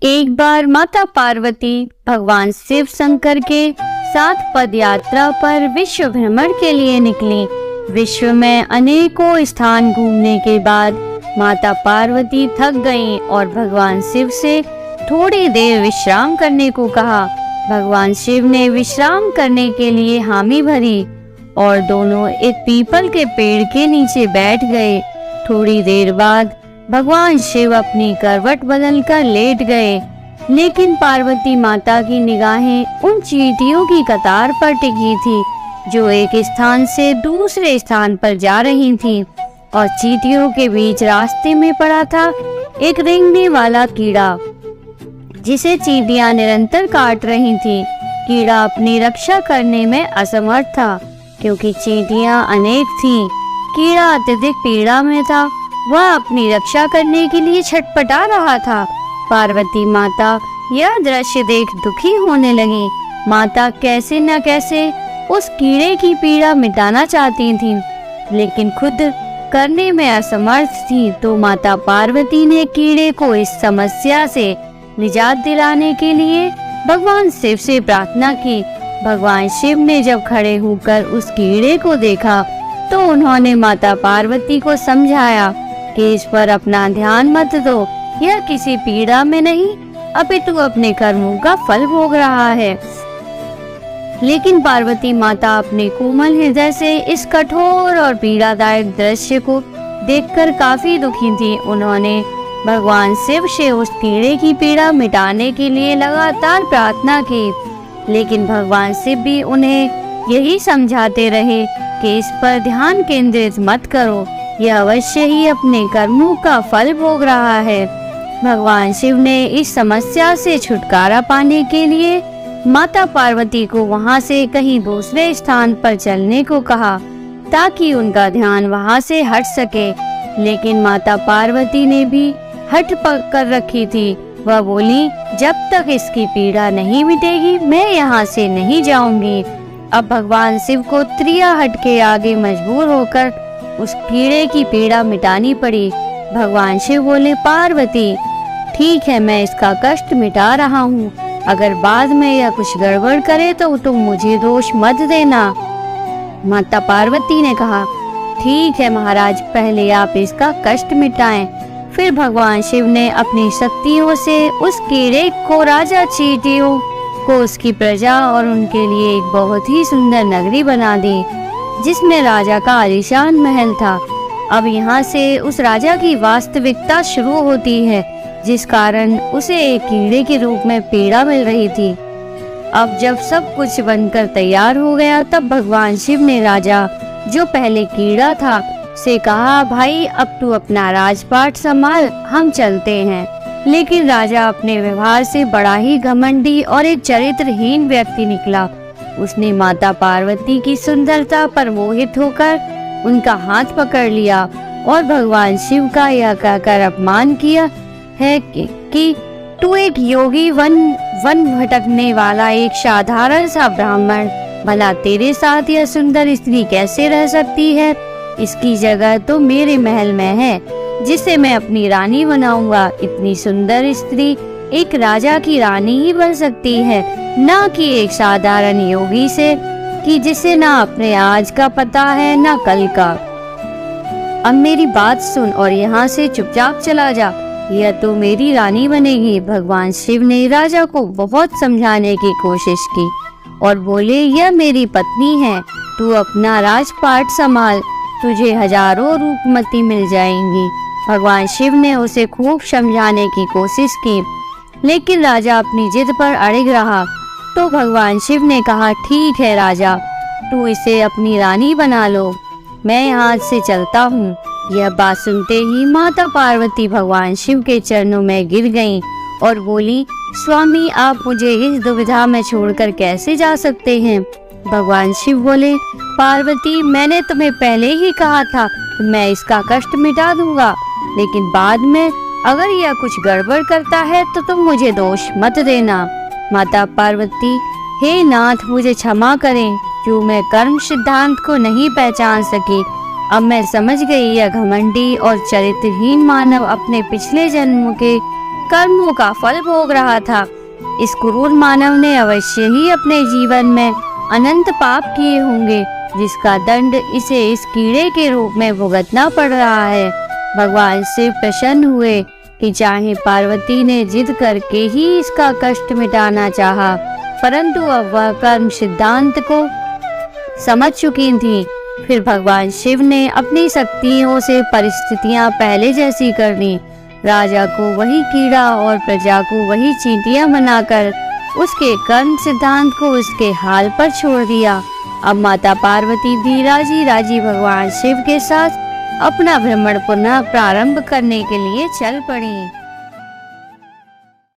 एक बार माता पार्वती भगवान शिव शंकर के साथ पद यात्रा पर विश्व भ्रमण के लिए निकली। विश्व में अनेकों स्थान घूमने के बाद माता पार्वती थक गईं और भगवान शिव से थोड़ी देर विश्राम करने को कहा। भगवान शिव ने विश्राम करने के लिए हामी भरी और दोनों एक पीपल के पेड़ के नीचे बैठ गए। थोड़ी देर बाद भगवान शिव अपनी करवट बदलकर लेट गए, लेकिन पार्वती माता की निगाहें उन चींटियों की कतार पर टिकी थी जो एक स्थान से दूसरे स्थान पर जा रही थीं, और चींटियों के बीच रास्ते में पड़ा था एक रेंगने वाला कीड़ा जिसे चींटियां निरंतर काट रही थीं। कीड़ा अपनी रक्षा करने में असमर्थ था क्योंकि चींटियां अनेक थीं। कीड़ा अत्यधिक पीड़ा में था, वह अपनी रक्षा करने के लिए छटपटा रहा था। पार्वती माता यह दृश्य देख दुखी होने लगी। माता कैसे न कैसे उस कीड़े की पीड़ा मिटाना चाहती थीं, लेकिन खुद करने में असमर्थ थी। तो माता पार्वती ने कीड़े को इस समस्या से निजात दिलाने के लिए भगवान शिव से प्रार्थना की। भगवान शिव ने जब खड़े होकर उस कीड़े को देखा तो उन्होंने माता पार्वती को समझाया कि इस पर अपना ध्यान मत दो, यह किसी पीड़ा में नहीं अपितु अपने कर्मों का फल भोग रहा है। लेकिन पार्वती माता अपने कोमल हृदय से इस कठोर और पीड़ादायक दृश्य को देखकर काफी दुखी थी। उन्होंने भगवान शिव से उस कीड़े की पीड़ा मिटाने के लिए लगातार प्रार्थना की, लेकिन भगवान शिव भी उन्हें यही समझाते रहे कि इस पर ध्यान केंद्रित मत करो, यह अवश्य ही अपने कर्मों का फल भोग रहा है। भगवान शिव ने इस समस्या से छुटकारा पाने के लिए माता पार्वती को वहां से कहीं दूसरे स्थान पर चलने को कहा ताकि उनका ध्यान वहां से हट सके। लेकिन माता पार्वती ने भी हट पकड़ रखी थी। वह बोली, जब तक इसकी पीड़ा नहीं मिटेगी मैं यहाँ से नहीं जाऊंगी। अब भगवान शिव को त्रिया हट के आगे मजबूर होकर उस कीड़े की पीड़ा मिटानी पड़ी। भगवान शिव बोले, पार्वती ठीक है, मैं इसका कष्ट मिटा रहा हूँ, अगर बाद में यह कुछ गड़बड़ करे तो तुम मुझे दोष मत देना। माता पार्वती ने कहा, ठीक है महाराज, पहले आप इसका कष्ट मिटाएं। फिर भगवान शिव ने अपनी शक्तियों से उस कीड़े को राजा चींटियों को उसकी प्रजा और उनके लिए एक बहुत ही सुंदर नगरी बना दी जिसमें राजा का आलीशान महल था। अब यहाँ से उस राजा की वास्तविकता शुरू होती है, जिस कारण उसे एक कीड़े के रूप में पीड़ा मिल रही थी। अब जब सब कुछ बनकर तैयार हो गया तब भगवान शिव ने राजा, जो पहले कीड़ा था, से कहा, भाई अब तू अपना राजपाट संभाल, हम चलते हैं। लेकिन राजा अपने व्यवहार से बड़ा ही घमंडी और एक चरित्रहीन व्यक्ति निकला। उसने माता पार्वती की सुंदरता पर मोहित होकर उनका हाथ पकड़ लिया और भगवान शिव का यह कहकर अपमान किया है कि तू एक योगी वन भटकने वाला एक साधारण सा ब्राह्मण, भला तेरे साथ यह सुंदर स्त्री कैसे रह सकती है? इसकी जगह तो मेरे महल में है जिसे मैं अपनी रानी बनाऊंगा। इतनी सुंदर स्त्री एक राजा की रानी ही बन सकती है, ना कि एक साधारण योगी से कि जिसे ना अपने आज का पता है ना कल का। अब मेरी बात सुन और यहाँ से चुपचाप चला जा, यह तो मेरी रानी बनेगी। भगवान शिव ने राजा को बहुत समझाने की कोशिश की और बोले, यह मेरी पत्नी है, तू अपना राजपाट संभाल, तुझे हजारों रूपमती मिल जाएंगी। भगवान शिव ने उसे खूब समझाने की कोशिश की, लेकिन राजा अपनी जिद पर अड़िग रहा। तो भगवान शिव ने कहा, ठीक है राजा, तू इसे अपनी रानी बना लो, मैं यहाँ से चलता हूँ। यह बात सुनते ही माता पार्वती भगवान शिव के चरणों में गिर गईं और बोली, स्वामी आप मुझे इस दुविधा में छोड़कर कैसे जा सकते हैं? भगवान शिव बोले, पार्वती मैंने तुम्हें पहले ही कहा था कि मैं इसका कष्ट मिटा दूंगा, लेकिन बाद में अगर यह कुछ गड़बड़ करता है तो तुम मुझे दोष मत देना। माता पार्वती, हे नाथ मुझे क्षमा करें, जो मैं कर्म सिद्धांत को नहीं पहचान सकी। अब मैं समझ गई यह घमंडी और चरित्रहीन मानव अपने पिछले जन्म के कर्मों का फल भोग रहा था। इस क्रूर मानव ने अवश्य ही अपने जीवन में अनंत पाप किए होंगे, जिसका दंड इसे इस कीड़े के रूप में भुगतना पड़ रहा है। भगवान शिव प्रसन्न हुए कि चाहे पार्वती ने जिद करके ही इसका कष्ट मिटाना चाहा, परंतु अब वह कर्म सिद्धांत को समझ चुकी थी। फिर भगवान शिव ने अपनी शक्तियों से परिस्थितियां पहले जैसी कर दी। राजा को वही कीड़ा और प्रजा को वही चींटियां बनाकर उसके कर्म सिद्धांत को उसके हाल पर छोड़ दिया। अब माता पार्वती भी राजी राजी भगवान शिव के साथ अपना भ्रमण पुनः प्रारंभ करने के लिए चल पड़ी।